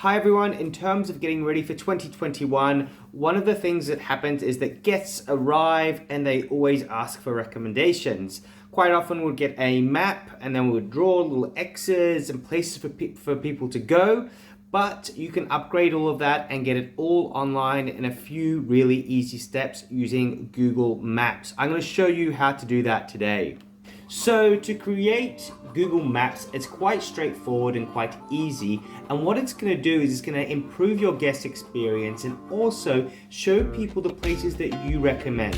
Hi everyone, in terms of getting ready for 2021, one of the things that happens is that guests arrive and they always ask for recommendations. Quite often we'll get a map and then we'll draw little X's and places for people to go, but you can upgrade all of that and get it all online in a few really easy steps using Google Maps. I'm going to show you how to do that today. So to create Google Maps, it's quite straightforward and quite easy. And what it's going to do is it's going to improve your guest experience and also show people the places that you recommend.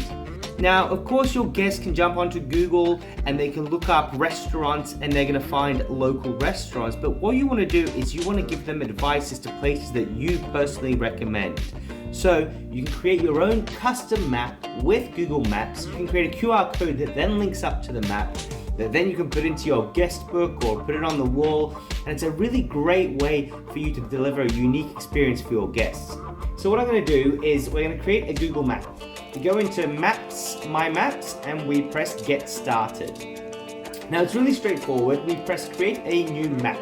Now, of course, your guests can jump onto Google and they can look up restaurants and they're going to find local restaurants. But what you want to do is you want to give them advice as to places that you personally recommend. So you can create your own custom map with Google Maps. You can create a QR code that then links up to the map that then you can put into your guest book or put it on the wall. And it's a really great way for you to deliver a unique experience for your guests. So what I'm going to do is we're going to create a Google map. We go into Maps, My Maps, and we press Get Started. Now it's really straightforward. We press Create a New Map.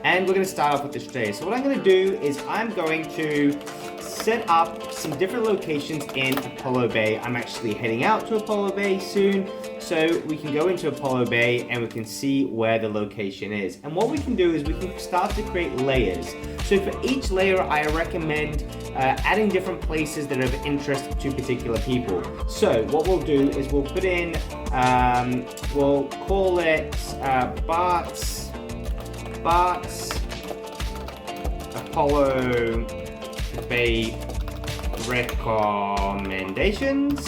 And we're going to start off with this today. So what I'm going to do is I'm going to set up some different locations in Apollo Bay. I'm actually heading out to Apollo Bay soon, so we can go into Apollo Bay and we can see where the location is. And what we can do is we can start to create layers. So for each layer, I recommend adding different places that are of interest to particular people. So what we'll do is we'll put in, we'll call it Bart's Apollo Bay recommendations.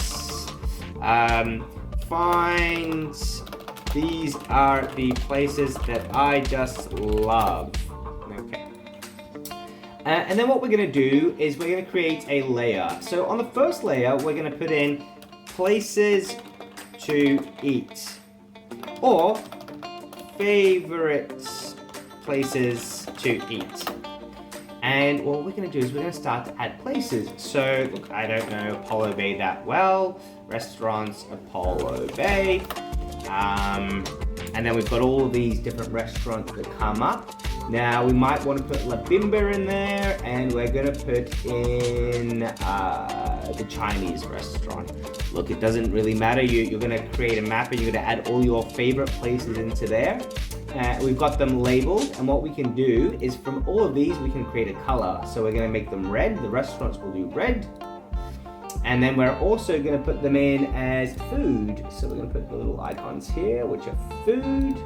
These are the places that I just love. Okay. And then what we're going to do is we're going to create a layer. So on the first layer, we're going to put in places to eat or favorite places to eat. And what we're going to do is we're going to start to add places. So, look, I don't know Apollo Bay that well. Restaurants, Apollo Bay. And then we've got all of these different restaurants that come up. Now, we might want to put La Bimba in there, and we're going to put in the Chinese restaurant. Look, it doesn't really matter. You're going to create a map, and you're going to add all your favorite places into there. We've got them labeled, and what we can do is from all of these we can create a color. So we're going to make them red. The restaurants will do red, and then we're also going to put them in as food. So we're going to put the little icons here, which are food.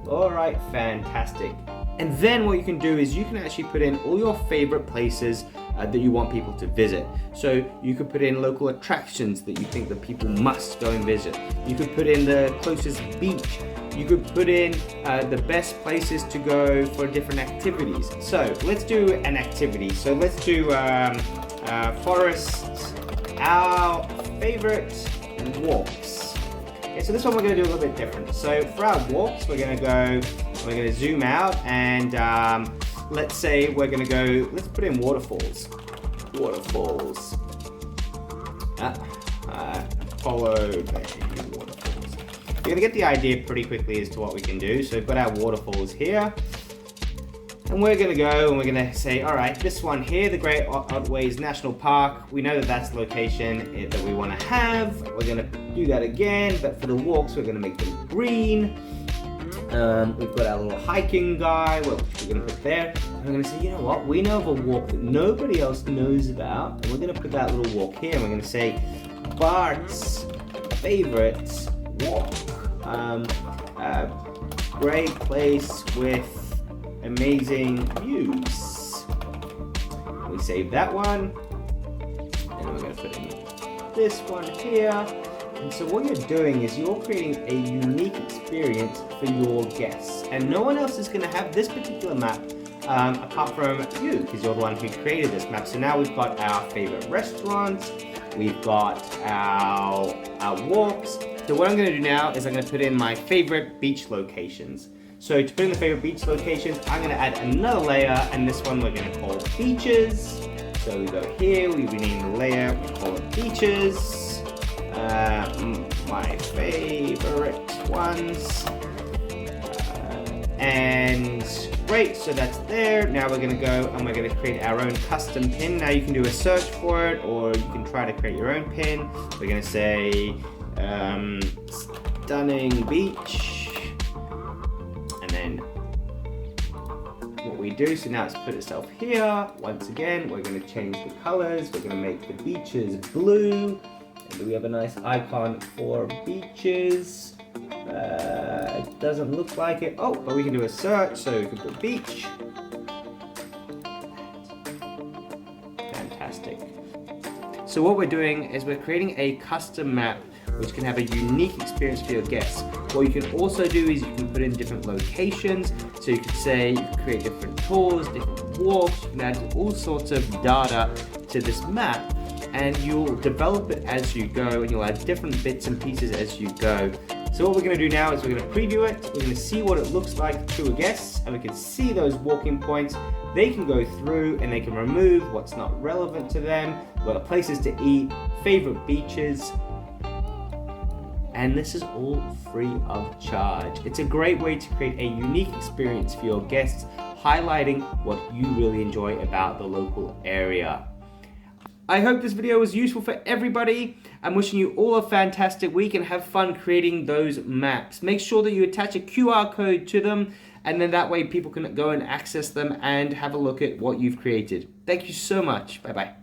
All right, fantastic. And then what you can do is you can actually put in all your favorite places that you want people to visit. So you could put in local attractions that you think that people must go and visit. You could put in the closest beach. You could put in the best places to go for different activities. So let's do an activity. So let's do forest, our favorite walks. Okay, so this one we're going to do a little bit different. So for our walks, we're going to zoom out and let's say we're going to go, let's put in waterfalls. Waterfalls. Apollo Bay waterfalls. You're going to get the idea pretty quickly as to what we can do. So we've got our waterfalls here. And we're going to go and we're going to say, all right, this one here, the Great Otways National Park, we know that that's the location that we want to have. We're going to do that again, but for the walks, we're going to make them green. We've got our little hiking guy, which we're going to put there. And we're going to say, you know what, we know of a walk that nobody else knows about. And we're going to put that little walk here. And we're going to say, Bart's favorite walk. Great place with amazing views. We save that one. And we're going to put in this one here. And so what you're doing is you're creating a unique experience for your guests. And no one else is going to have this particular map apart from you, because you're the one who created this map. So now we've got our favorite restaurants. We've got our walks. So what I'm going to do now is I'm going to put in my favorite beach locations. So to put in the favorite beach locations, I'm going to add another layer, and this one we're going to call beaches. So we go here, we rename the layer, we call it beaches. My favorite ones. And Great, so that's there. Now we're gonna go and we're gonna create our own custom pin. Now you can do a search for it, or you can try to create your own pin. We're gonna say stunning beach, and then what we do, so now it's put itself here. Once again, we're gonna change the colors. We're gonna make the beaches blue. And we have a nice icon for beaches. It doesn't look like it. Oh, but we can do a search, so we can put beach. Fantastic. So what we're doing is we're creating a custom map which can have a unique experience for your guests. What you can also do is you can put in different locations. So you could say, you can create different tours, different walks, you can add all sorts of data to this map, and you'll develop it as you go, and you'll add different bits and pieces as you go. So what we're going to do now is we're going to preview it, we're going to see what it looks like to a guest, and we can see those walking points. They can go through and they can remove what's not relevant to them. We've got places to eat, favorite beaches, and this is all free of charge. It's a great way to create a unique experience for your guests, highlighting what you really enjoy about the local area. I hope this video was useful for everybody. I'm wishing you all a fantastic week and have fun creating those maps. Make sure that you attach a QR code to them, and then that way people can go and access them and have a look at what you've created. Thank you so much. Bye-bye.